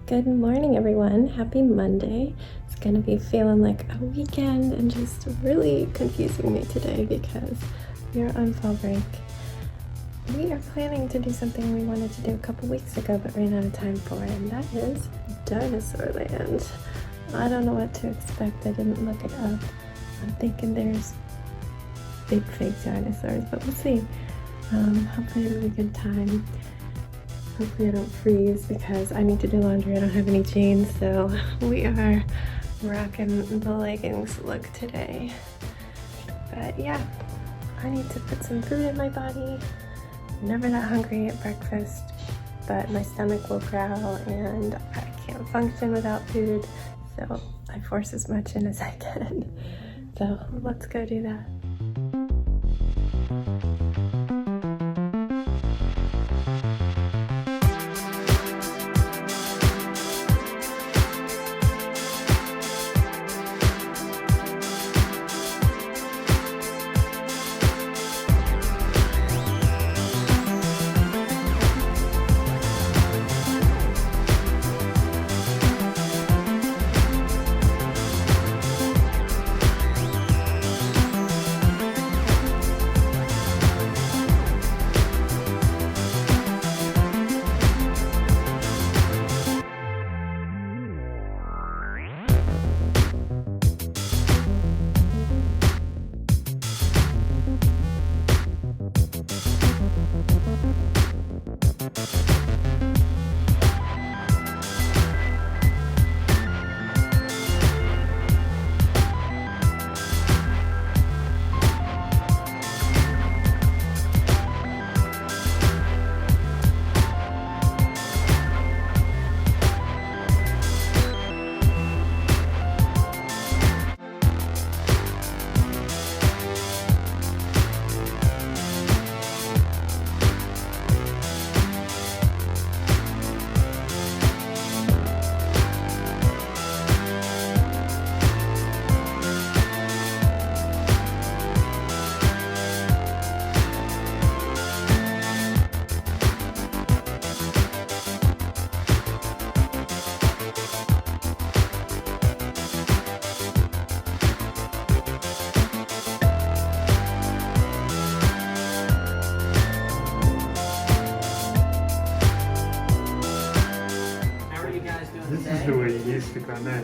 Good morning, everyone. Happy Monday. It's gonna be feeling like a weekend and just really confusing me today because we are on fall break. We are planning to do something we wanted to do a couple weeks ago but ran out of time for, and that is Dinosaur Land. I don't know what to expect. I didn't look it up. I'm thinking there's big fake dinosaurs, but we'll see. Hopefully it'll be a good time. Hopefully I don't freeze because I need to do laundry. I don't have any jeans, so we are rocking the leggings look today. But yeah, I need to put some food in my body. I'm never that hungry at breakfast, but my stomach will growl and I can't function without food, so I force as much in as I can. So let's go do that.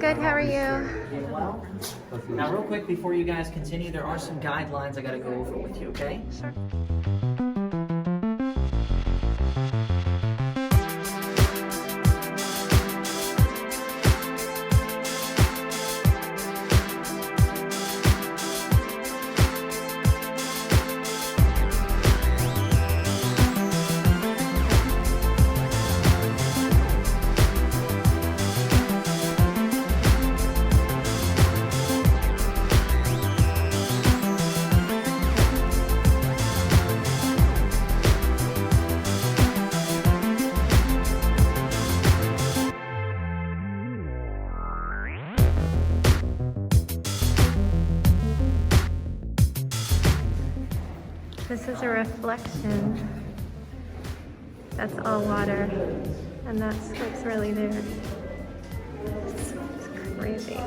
Good, how are you? Well, now real quick before you guys continue, there are some guidelines I gotta go over with you, okay? Sure. This is a reflection. That's all water, and that's what's really there. It's crazy.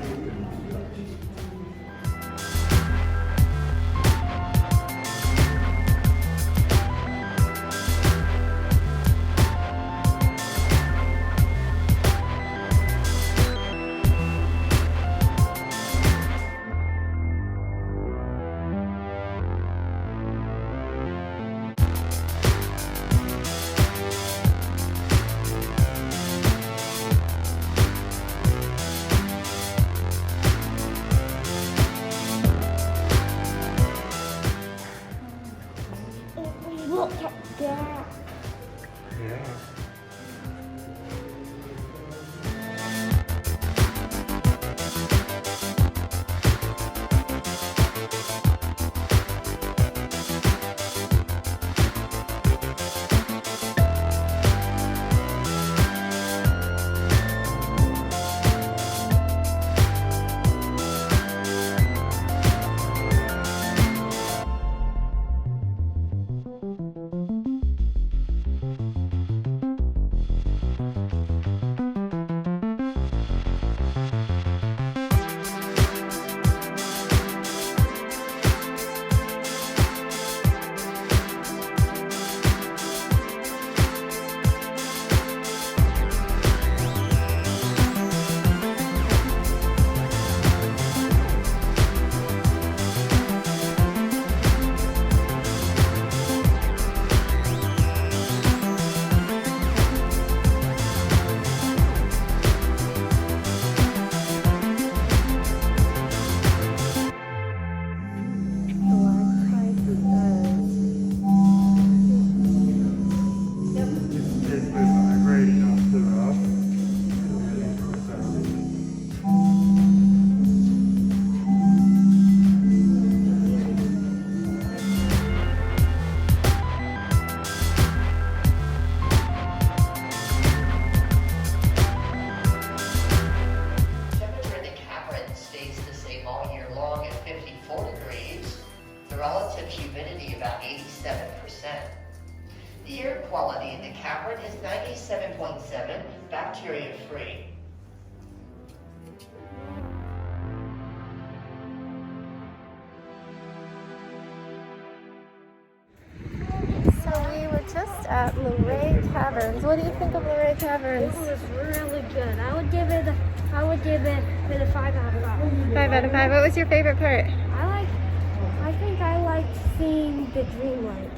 97.7, bacteria-free. So we were just at Luray Caverns. What do you think of Luray Caverns? It was really good. I would give it a 5 out of 5. 5 out of 5. What was your favorite part? I think I liked seeing the dreamlight.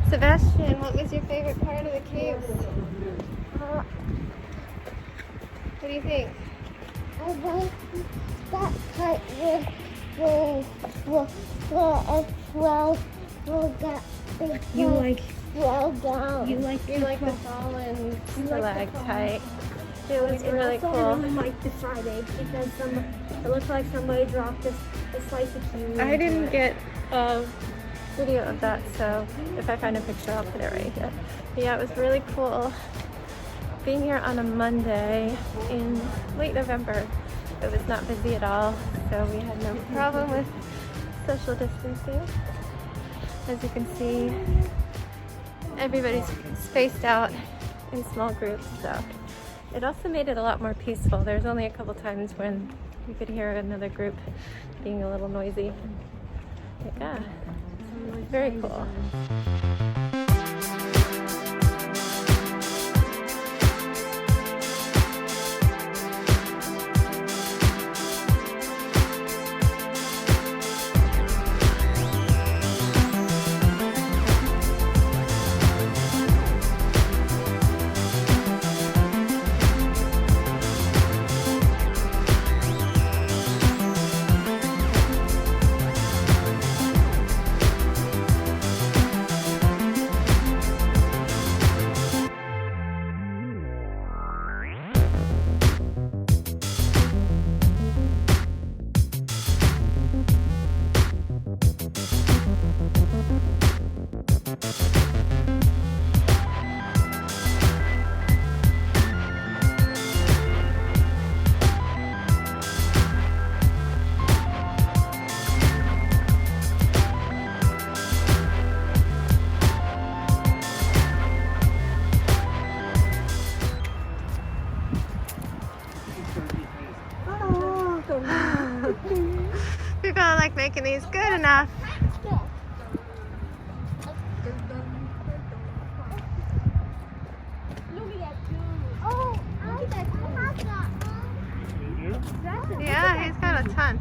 Sebastian, what was your favorite part of the caves? What do you think? I like that part you like the fallen stalactite. It was and really also cool. I really liked the fried eggs because it looked like somebody dropped a slice of kiwi. I into didn't it. get a video of that, so if I find a picture, I'll put it right here. But yeah, it was really cool being here on a Monday in late November. It was not busy at all, so we had no problem with social distancing. As you can see, everybody's spaced out in small groups, so it also made it a lot more peaceful. There's only a couple times when you could hear another group being a little noisy. But yeah, very cool. People are like making these good enough. Yeah, he's got a ton.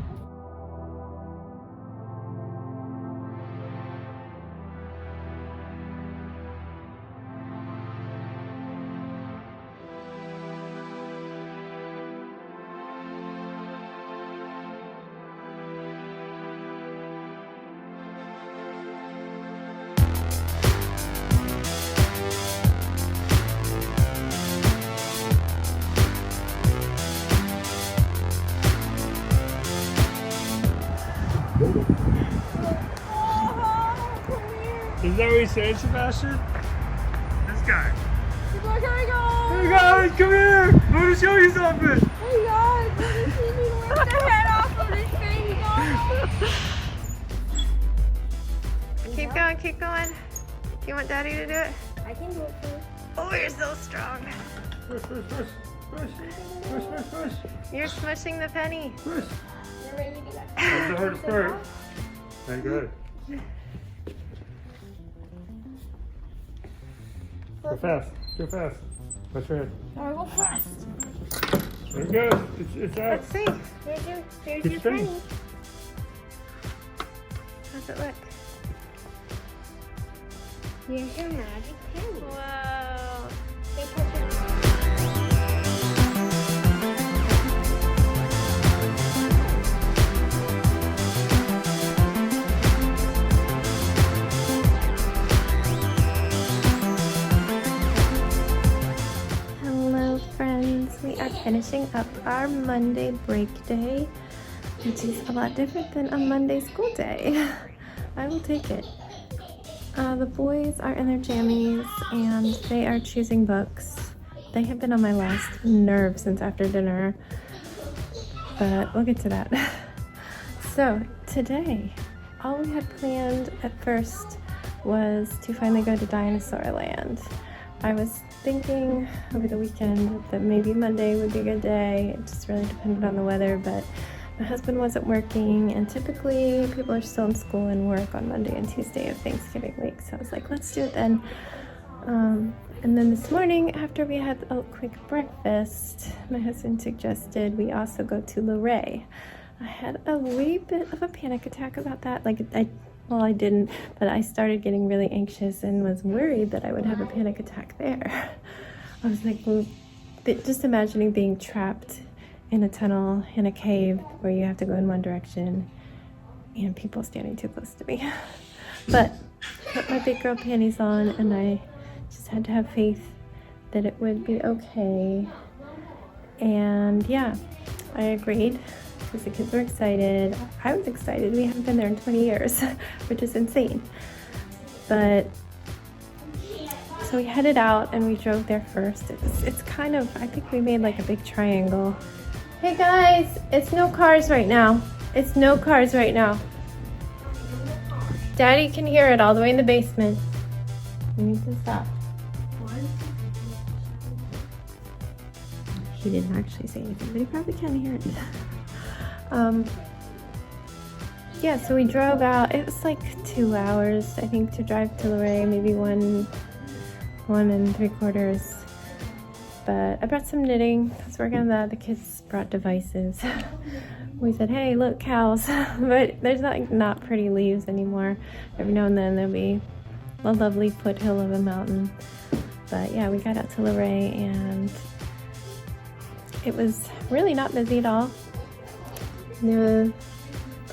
Is that what he said, Sebastian? This guy. He's like, hey guys! Hey guys, come here! I want to show you something! Hey guys! Let me see me rip the head off of this thing, Keep going, keep going. You want Daddy to do it? I can do it too. Oh, you're so strong. Push, push, push, push, push, push, push, You're smushing the penny. push. You're ready to do that. That's the hardest part. Okay, good. Go fast, go fast. That's right. Alright, go fast. There it goes. It's out. Let's see. Here's Keep your spinning. penny. How's it look? Here's your magic penny. Whoa. They put the- Hello friends, we are finishing up our Monday break day, which is a lot different than a Monday school day. I will take it. The boys are in their jammies and they are choosing books. They have been on my last nerve since after dinner, but we'll get to that. So today, all we had planned at first was to finally go to Dinosaur Land. I was thinking over the weekend that maybe Monday would be a good day. It just really depended on the weather, but my husband wasn't working, and typically people are still in school and work on Monday and Tuesday of Thanksgiving week. So I was like, let's do it then. And then this morning, after we had a quick breakfast, my husband suggested we also go to Luray. I had a wee bit of a panic attack about that. I didn't, but I started getting really anxious and was worried that I would have a panic attack there. I was like, just imagining being trapped in a tunnel, in a cave where you have to go in one direction and people standing too close to me. But I put my big girl panties on and I just had to have faith that it would be okay. And yeah, I agreed because the kids were excited. I was excited. We haven't been there in 20 years, which is insane. But so we headed out and we drove there first. It's kind of, I think we made like a big triangle. Hey guys, it's no cars right now. It's no cars right now. Daddy can hear it all the way in the basement. We need to stop. He didn't actually say anything, but he probably can hear it. Yeah, so we drove out. It was like 2 hours, I think, to drive to Luray, maybe one and 3/4. But I brought some knitting. I was working on that. The kids brought devices. We said, hey, look, cows. But there's not pretty leaves anymore. Every now and then there'll be a lovely foothill of a mountain. But yeah, we got out to Luray and it was really not busy at all. The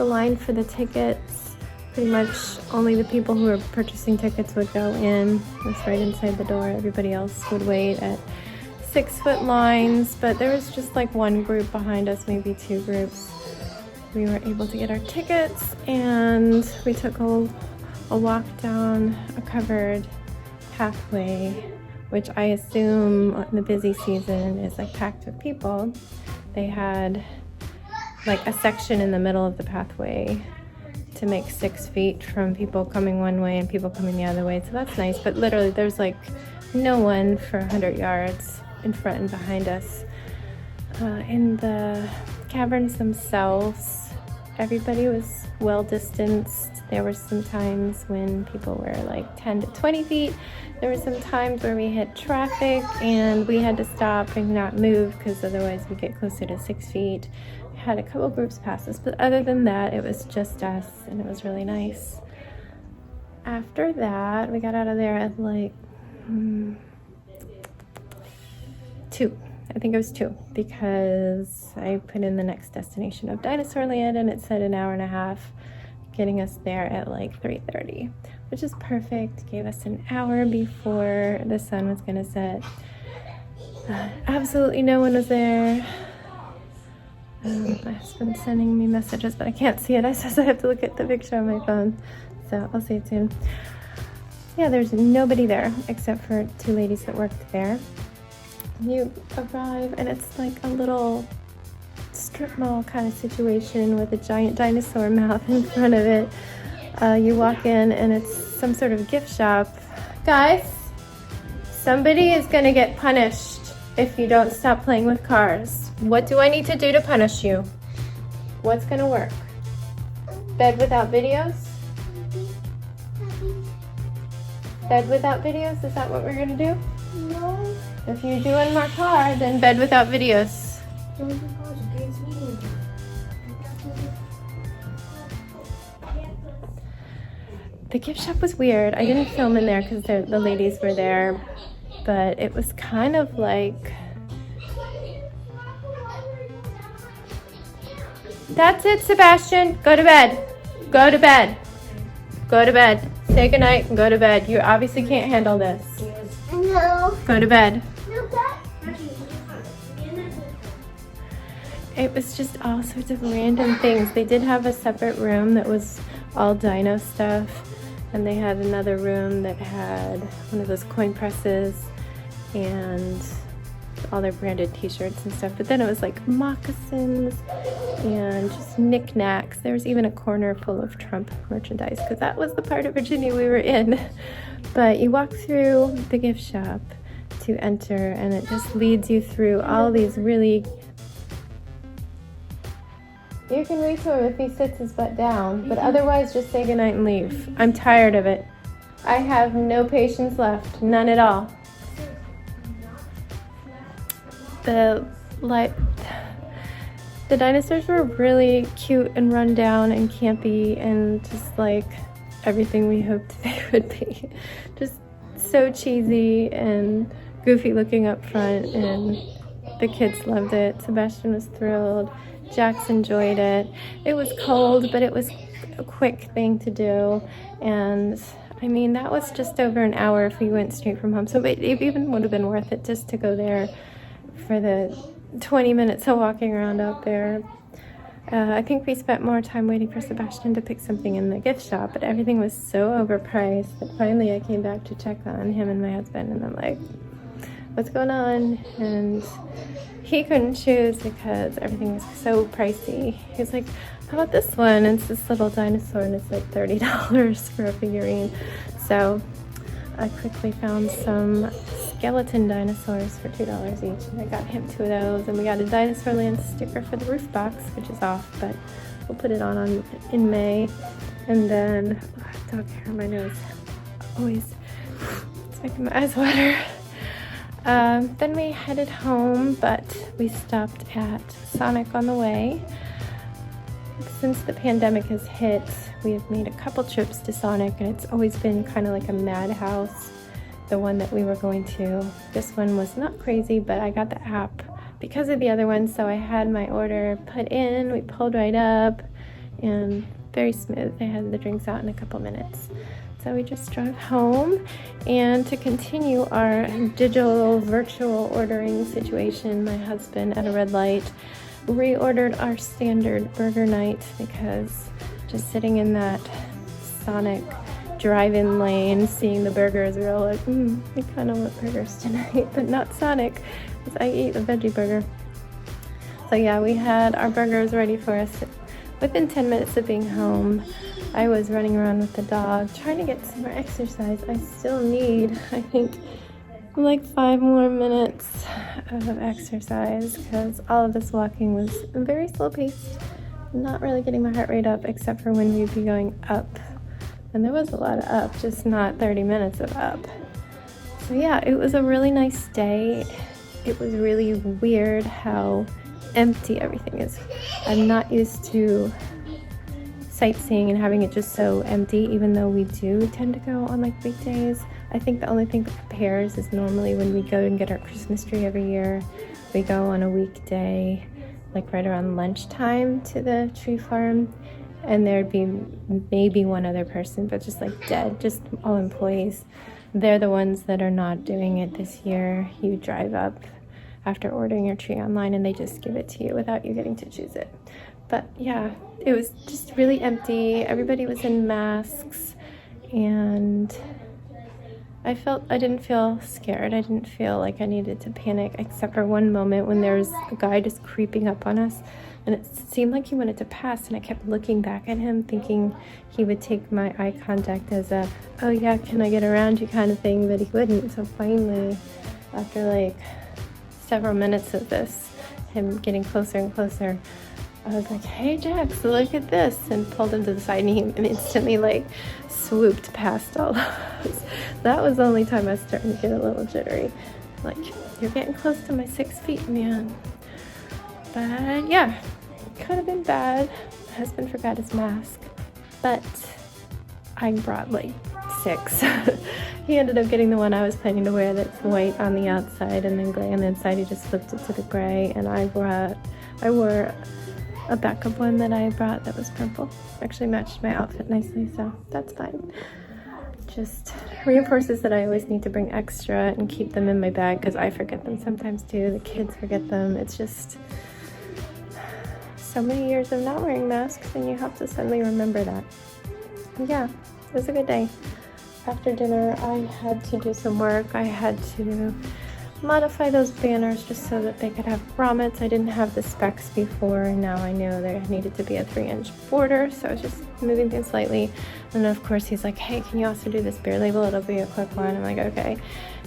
line for the tickets, pretty much only the people who were purchasing tickets would go in. It was right inside the door. Everybody else would wait at 6-foot lines, but there was just like one group behind us, maybe 2 groups. We were able to get our tickets and we took a walk down a covered pathway, which I assume in the busy season is like packed with people. They had like a section in the middle of the pathway to make 6 feet from people coming one way and people coming the other way, so that's nice. But literally there's like no one for 100 yards in front and behind us. In the caverns themselves, everybody was well distanced. There were some times when people were like 10 to 20 feet. There were some times where we hit traffic and we had to stop and not move because otherwise we'd get closer to 6 feet. We had a couple groups pass us, but other than that, it was just us and it was really nice. After that, we got out of there at like 2. I think it was 2 because I put in the next destination of Dinosaur Land and it said an hour and a half, getting us there at like 3:30, which is perfect. Gave us an hour before the sun was gonna set. Absolutely no one was there. My husband's sending me messages, but I can't see it. I says I have to look at the picture on my phone, so I'll see it soon. Yeah, there's nobody there except for 2 ladies that worked there. You arrive and it's like a little strip mall kind of situation with a giant dinosaur mouth in front of it. You walk in and it's some sort of gift shop. Guys, somebody is gonna get punished if you don't stop playing with cars. What do I need to do to punish you? What's gonna work? Bed without videos? Bed without videos? Is that what we're gonna do? No. If you do one more car, then bed without videos. The gift shop was weird. I didn't film in there because the ladies were there, but it was kind of like... That's it, Sebastian. Go to bed. Go to bed. Go to bed. Say goodnight and go to bed. You obviously can't handle this. No. Go to bed. No, Dad. It was just all sorts of random things. They did have a separate room that was all dino stuff, and they had another room that had one of those coin presses and all their branded t-shirts and stuff. But then it was like moccasins and just knickknacks. There was even a corner full of Trump merchandise because that was the part of Virginia we were in. But you walk through the gift shop to enter, and it just leads you through all these really... You can read to him if he sits his butt down, but otherwise just say goodnight and leave. I'm tired of it. I have no patience left, none at all. The dinosaurs were really cute and run down and campy and just like everything we hoped they would be. Just so cheesy and goofy looking up front, and the kids loved it. Sebastian was thrilled. Jax enjoyed it. It was cold, but it was a quick thing to do, and I mean, that was just over an hour if we went straight from home, so it even would have been worth it just to go there for the 20 minutes of walking around out there. I think we spent more time waiting for Sebastian to pick something in the gift shop, but everything was so overpriced that finally I came back to check on him and my husband, and I'm like, what's going on? And he couldn't choose because everything was so pricey. He was like, how about this one? And it's this little dinosaur and it's like $30 for a figurine. So I quickly found some skeleton dinosaurs for $2 each, and I got him 2 of those, and we got a Dinosaur Land sticker for the roof box, which is off, but we'll put it on in May. And then, dog hair on my nose, always, it's making my eyes water. Then we headed home, but we stopped at Sonic on the way. Since the pandemic has hit, we have made a couple trips to Sonic, and it's always been kind of like a madhouse, the one that we were going to. This one was not crazy, but I got the app because of the other one, so I had my order put in. We pulled right up, and very smooth. They had the drinks out in a couple minutes. So we just drove home, and to continue our digital virtual ordering situation, my husband at a red light reordered our standard burger night, because just sitting in that Sonic drive-in lane, seeing the burgers, we were all like, we kind of want burgers tonight, but not Sonic, because I eat a veggie burger. So yeah, we had our burgers ready for us within 10 minutes of being home. I was running around with the dog, trying to get some more exercise. I still need, I think, like 5 more minutes of exercise, because all of this walking was very slow paced, not really getting my heart rate up, except for when we'd be going up, and there was a lot of up, just not 30 minutes of up. So yeah, it was a really nice day. It was really weird how empty everything is. I'm not used to sightseeing and having it just so empty, even though we do tend to go on like weekdays. I think the only thing that compares is normally when we go and get our Christmas tree every year, we go on a weekday, like right around lunchtime to the tree farm, and there'd be maybe one other person, but just like dead, just all employees. They're the ones that are not doing it this year. You drive up after ordering your tree online, and they just give it to you without you getting to choose it. But yeah, it was just really empty. Everybody was in masks, and I didn't feel scared. I didn't feel like I needed to panic, except for one moment when there was a guy just creeping up on us, and it seemed like he wanted to pass, and I kept looking back at him thinking he would take my eye contact as a, oh yeah, can I get around you kind of thing, but he wouldn't. So finally, after like several minutes of this, him getting closer and closer, I was like, hey Jax, look at this, and pulled him to the side, and he instantly like swooped past all of us. That was the only time I was starting to get a little jittery. Like, you're getting close to my 6 feet, man. But yeah, could have been bad. My husband forgot his mask, but I brought like 6. He ended up getting the one I was planning to wear that's white on the outside and then gray on the inside. He just flipped it to the gray, and I wore a backup one that I brought that was purple. Actually matched my outfit nicely, so that's fine. Just reinforces that I always need to bring extra and keep them in my bag, because I forget them sometimes too. The kids forget them. It's just so many years of not wearing masks, and you have to suddenly remember that. Yeah, it was a good day. After dinner, I had to do some work. I had to modify those banners just so that they could have grommets. I didn't have the specs before, and now I knew there needed to be a 3-inch border, so I was just moving things slightly. And then of course he's like, hey, can you also do this beer label? It'll be a quick one. I'm like, okay.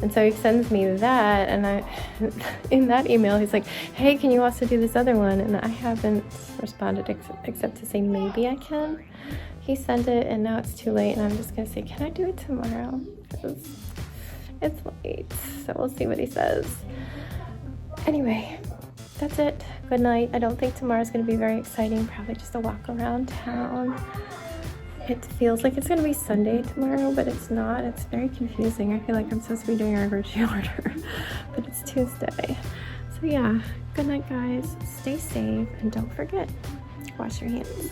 And so he sends me that, and in that email he's like, hey, can you also do this other one? And I haven't responded except to say maybe I can. He sent it, and now it's too late, and I'm just gonna say, can I do it tomorrow? Because it's late, so we'll see what he says. Anyway, that's it. Good night. I don't think tomorrow's gonna be very exciting. Probably just a walk around town. It feels like it's gonna be Sunday tomorrow, but it's not. It's very confusing. I feel like I'm supposed to be doing our grocery order, but it's Tuesday. So yeah, good night guys. Stay safe, and don't forget, wash your hands.